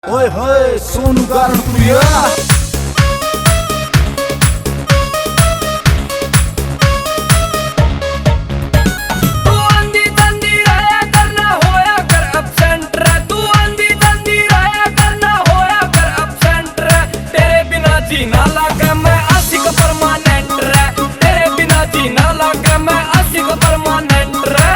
ओए होए सोनू गारणपुरिया। जीना लागे मैं आशिक परमानेंट रे, तेरे बिना जीना लागे मैं आशिक परमानेंट रे।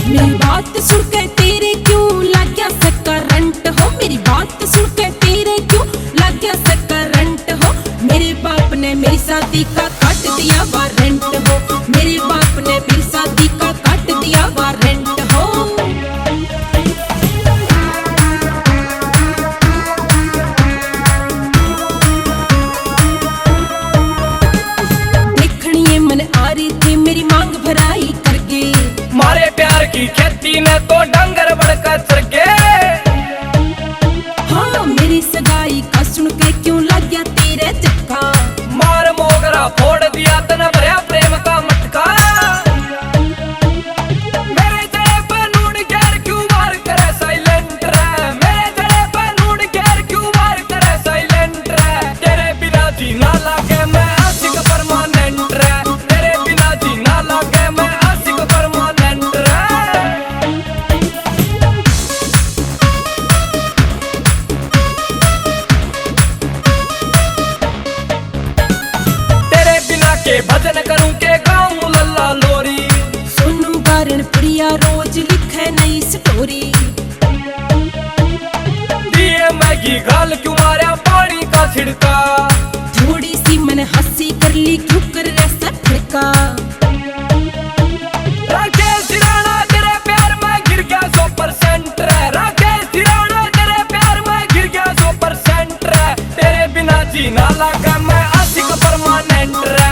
मेरी बात सुन के तेरे क्यों लग गया से करंट हो, मेरी बात सुन के तेरे क्यों लग गया से करंट हो। मेरे बाप ने मेरी शादी का काट दिया वारंट हो, मेरे बाप ने मेरी शादी का काट दिया वारंट हो। मन आ रही थी मेरी मांग भराई करके, मारे प्यार की खेती ने तो डंगर बड़का चढ़ गए। हाँ मेरी सगाई का सुन के क्यों लग गया तेरे चक्का, मार मोगरा फोड़ दिया तने भरया प्रेम का मटका। मेरे जड़े पे नूड गैर क्यों वार करे साइलेंट रे, मेरे जड़े पे नूड गैर क्यों वार करे साइलेंट रे। तेरे बिना जीना लागे मैं आशिक परमानेंट रे, तेरे बिना जीना लागे मैं आशिक परमानेंट रे। तेरे बिना के भजन करूं के गाऊं लल्ला लोरी, सोनू गारणपुरिया रोज लिखे नई स्टोरी। दिए मैगी गाल क्यों मारा पानी का छिड़का, थोड़ी सी मैंने हंसी कर ली क्यों कर ऐसा ठड़का। राकेश राणा तेरे प्यार में गिर गया 100% रे, राकेश राणा तेरे प्यार में गिर गया 100% रे। तेरे बिना जीना लगा मैं आशिक परमानेंट रे,